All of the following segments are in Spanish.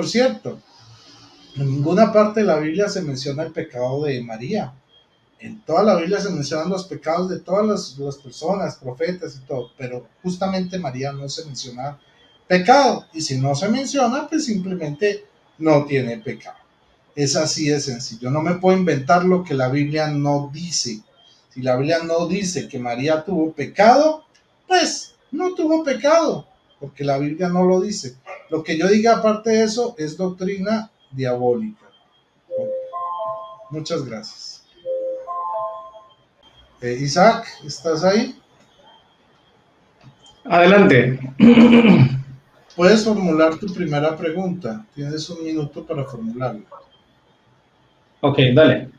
por cierto, en ninguna parte de la Biblia se menciona el pecado de María. En toda la Biblia se mencionan los pecados de todas las personas, profetas y todo, pero justamente María no se menciona pecado. Y si no se menciona, pues simplemente no tiene pecado. Es así de sencillo. No me puedo inventar lo que la Biblia no dice. Si la Biblia no dice que María tuvo pecado, pues no tuvo pecado, porque la Biblia no lo dice. Lo que yo diga aparte de eso es doctrina diabólica. Muchas gracias. Isaac, ¿estás ahí? Adelante. Puedes formular tu primera pregunta. Tienes un minuto para formularla. Ok, dale.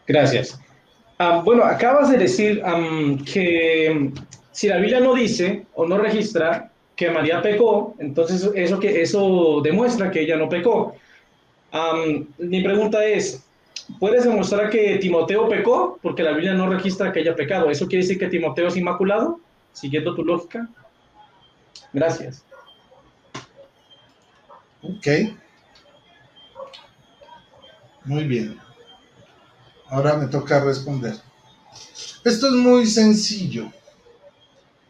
Gracias. Bueno, acabas de decir que si la Biblia no dice o no registra que María pecó, entonces eso demuestra que ella no pecó. Mi pregunta es, ¿puedes demostrar que Timoteo pecó? Porque la Biblia no registra que haya pecado. ¿Eso quiere decir que Timoteo es inmaculado? Siguiendo tu lógica. Gracias. Ok, muy bien. Ahora me toca responder. Esto es muy sencillo.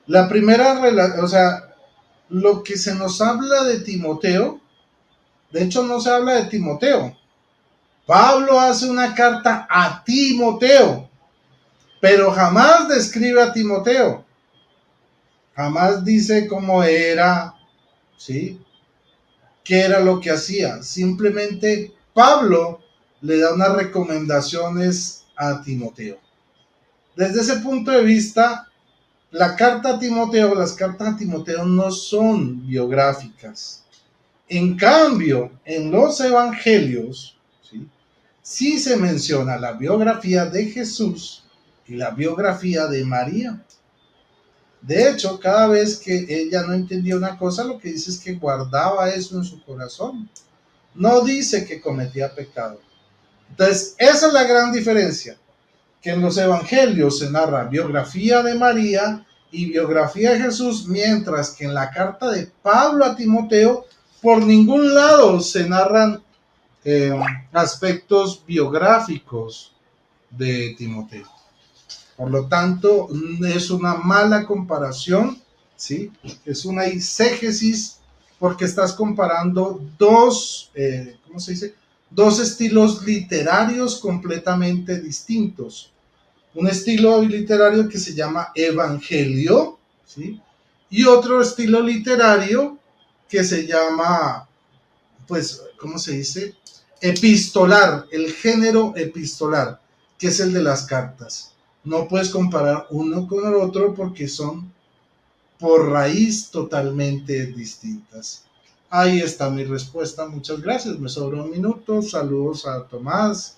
La primera, o sea, lo que se nos habla de Timoteo, de hecho no se habla de Timoteo. Pablo hace una carta a Timoteo, pero jamás describe a Timoteo. Jamás dice cómo era, ¿sí? ¿Qué era lo que hacía? Simplemente Pablo le da unas recomendaciones a Timoteo. Desde ese punto de vista, la carta a Timoteo, las cartas a Timoteo no son biográficas. En cambio, en los evangelios, ¿sí? Sí se menciona la biografía de Jesús y la biografía de María. De hecho, cada vez que ella no entendía una cosa, lo que dice es que guardaba eso en su corazón. No dice que cometía pecado. Entonces, esa es la gran diferencia, que en los evangelios se narra biografía de María y biografía de Jesús, mientras que en la carta de Pablo a Timoteo, por ningún lado se narran aspectos biográficos de Timoteo. Por lo tanto, es una mala comparación, ¿sí? Es una exégesis porque estás comparando ¿cómo se dice? Dos estilos literarios completamente distintos. Un estilo literario que se llama evangelio, ¿sí? Y otro estilo literario que se llama, pues, ¿cómo se dice? Epistolar, el género epistolar, que es el de las cartas. No puedes comparar uno con el otro porque son por raíz totalmente distintas. Ahí está mi respuesta. Muchas gracias. Me sobró un minuto. Saludos a Tomás,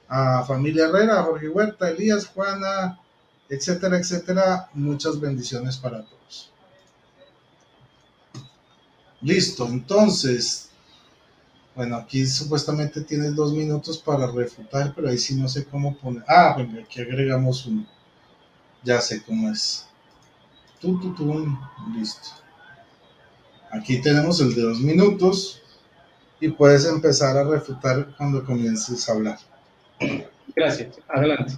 a familia Herrera, a Jorge Huerta, Elías, Juana, etcétera, etcétera. Muchas bendiciones para todos. Listo. Entonces, bueno, aquí supuestamente tienes 2 minutos para refutar, pero ahí sí no sé cómo poner. Ah, bueno, aquí agregamos uno. Ya sé cómo es. Listo. Aquí tenemos el de 2 minutos y puedes empezar a refutar cuando comiences a hablar. Gracias. Adelante.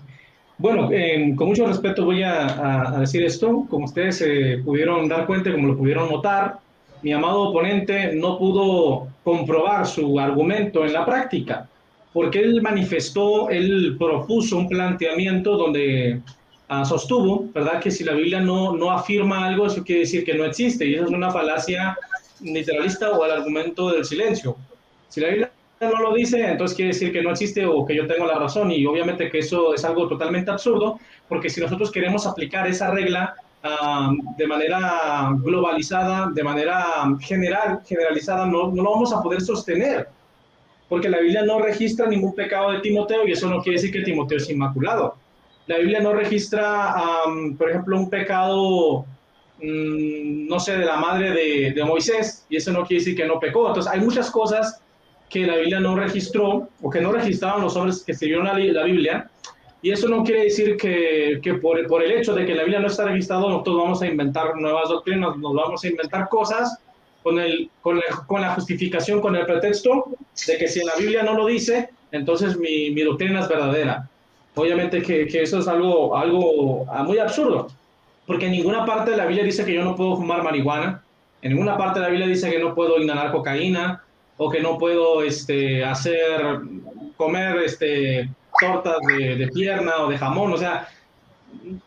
Bueno, con mucho respeto voy a decir esto. Como ustedes se pudieron dar cuenta, como lo pudieron notar, mi amado oponente no pudo comprobar su argumento en la práctica, porque él propuso un planteamiento donde sostuvo, ¿verdad?, que si la Biblia no afirma algo, eso quiere decir que no existe, y eso es una falacia literalista o el argumento del silencio. Si la Biblia no lo dice, entonces quiere decir que no existe o que yo tengo la razón, y obviamente que eso es algo totalmente absurdo, porque si nosotros queremos aplicar esa regla de manera globalizada, de manera generalizada, no lo vamos a poder sostener, porque la Biblia no registra ningún pecado de Timoteo y eso no quiere decir que Timoteo es inmaculado. La Biblia no registra, por ejemplo, un pecado, no sé, de la madre de Moisés, y eso no quiere decir que no pecó. Entonces hay muchas cosas que la Biblia no registró o que no registraban los hombres que escribieron la Biblia, y eso no quiere decir que por el hecho de que la Biblia no está registrada nosotros vamos a inventar nuevas doctrinas, nos vamos a inventar cosas con la justificación, con el pretexto de que si en la Biblia no lo dice, entonces mi doctrina es verdadera. Obviamente que eso es algo muy absurdo, porque en ninguna parte de la Biblia dice que yo no puedo fumar marihuana, en ninguna parte de la Biblia dice que no puedo inhalar cocaína, o que no puedo comer tortas de pierna o de jamón, o sea,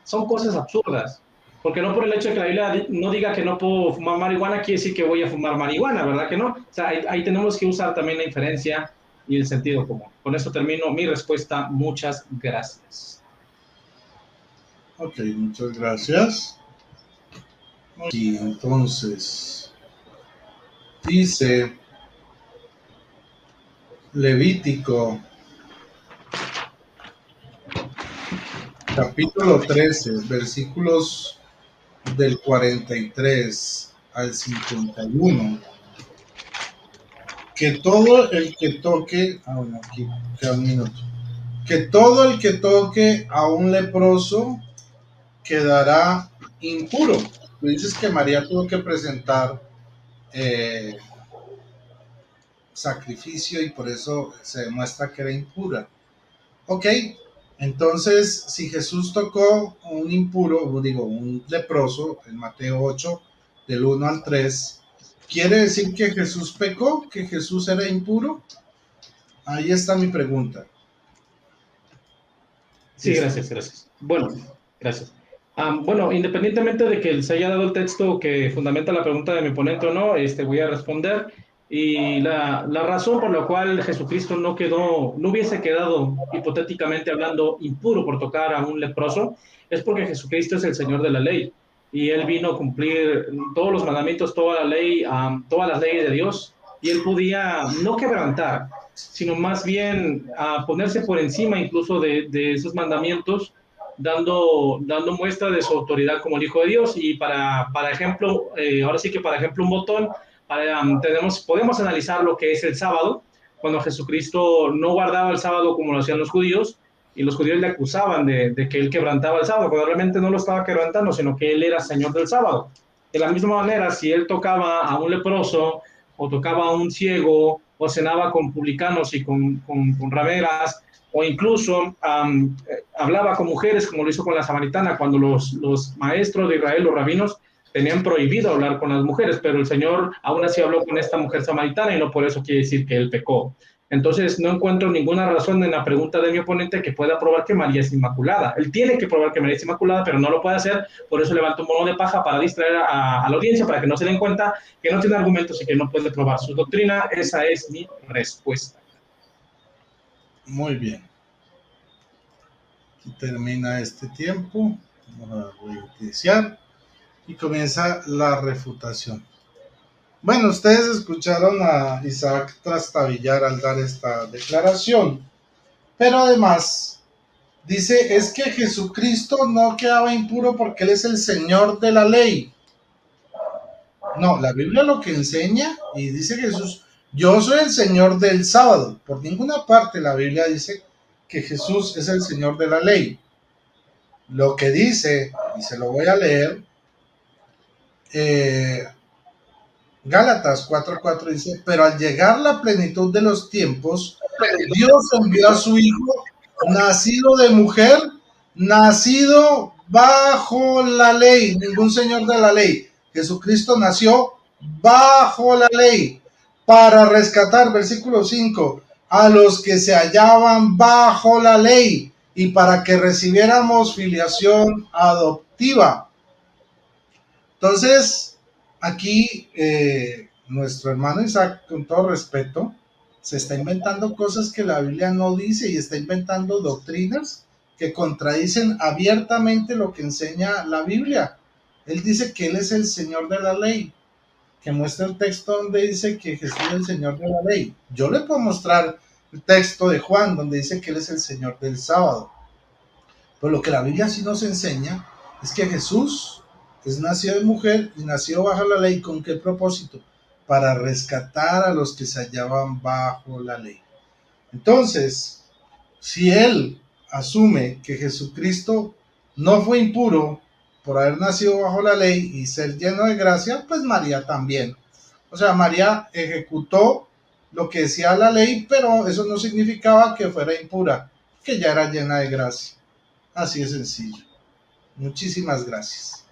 son cosas absurdas. Porque no por el hecho de que la Biblia no diga que no puedo fumar marihuana, quiere decir que voy a fumar marihuana, ¿verdad que no? O sea, ahí tenemos que usar también la inferencia y el sentido común. Con eso termino mi respuesta. Muchas gracias. Ok, muchas gracias. Y entonces, dice Levítico, capítulo 13, versículos del 43 al 51, que todo el que toque, bueno, aquí queda un minuto, que todo el que toque a un leproso quedará impuro. Tú dices que María tuvo que presentar sacrificio y por eso se demuestra que era impura. Ok, entonces si Jesús tocó un impuro, digo, un leproso, en Mateo 8, del 1 al 3, ¿quiere decir que Jesús pecó? ¿Que Jesús era impuro? Ahí está mi pregunta. Sí, gracias. Bueno, gracias. Bueno, independientemente de que se haya dado el texto que fundamenta la pregunta de mi ponente o no, voy a responder. Y la razón por la cual Jesucristo no hubiese quedado, hipotéticamente hablando, impuro por tocar a un leproso, es porque Jesucristo es el Señor de la ley. Y Él vino a cumplir todos los mandamientos, toda la ley, todas las leyes de Dios. Y Él podía no quebrantar, sino más bien a ponerse por encima incluso de esos mandamientos, dando muestra de su autoridad como el Hijo de Dios. Y para ejemplo, ahora sí que para ejemplo un botón, podemos analizar lo que es el sábado, cuando Jesucristo no guardaba el sábado como lo hacían los judíos, y los judíos le acusaban de que él quebrantaba el sábado, cuando realmente no lo estaba quebrantando, sino que él era Señor del sábado. De la misma manera, si él tocaba a un leproso, o tocaba a un ciego, o cenaba con publicanos y con rameras, o incluso hablaba con mujeres, como lo hizo con la samaritana, cuando los maestros de Israel, los rabinos, tenían prohibido hablar con las mujeres, pero el Señor aún así habló con esta mujer samaritana y no por eso quiere decir que él pecó. Entonces, no encuentro ninguna razón en la pregunta de mi oponente que pueda probar que María es inmaculada. Él tiene que probar que María es inmaculada, pero no lo puede hacer, por eso levanta un mono de paja para distraer a la audiencia, para que no se den cuenta que no tiene argumentos y que no puede probar su doctrina. Esa es mi respuesta. Muy bien. Aquí termina este tiempo. Vamos a reiniciar y comienza la refutación. Bueno, ustedes escucharon a Isaac trastabillar al dar esta declaración, pero además dice, es que Jesucristo no quedaba impuro porque Él es el Señor de la ley. No, la Biblia lo que enseña, y dice Jesús, yo soy el Señor del sábado. Por ninguna parte la Biblia dice que Jesús es el Señor de la ley. Lo que dice, y se lo voy a leer, Gálatas 4:4 dice, pero al llegar la plenitud de los tiempos, Dios envió a su Hijo, nacido de mujer, nacido bajo la ley, ningún señor de la ley. Jesucristo nació bajo la ley para rescatar, versículo 5, a los que se hallaban bajo la ley y para que recibiéramos filiación adoptiva. Entonces, aquí nuestro hermano Isaac, con todo respeto, se está inventando cosas que la Biblia no dice y está inventando doctrinas que contradicen abiertamente lo que enseña la Biblia. Él dice que Él es el Señor de la ley, que muestra el texto donde dice que Jesús es el Señor de la ley. Yo le puedo mostrar el texto de Juan donde dice que Él es el Señor del sábado. Pero lo que la Biblia sí nos enseña es que Jesús es nacido de mujer y nació bajo la ley. ¿Con qué propósito? Para rescatar a los que se hallaban bajo la ley. Entonces, si él asume que Jesucristo no fue impuro por haber nacido bajo la ley y ser lleno de gracia, pues María también. O sea, María ejecutó lo que decía la ley, pero eso no significaba que fuera impura, que ya era llena de gracia. Así de sencillo. Muchísimas gracias.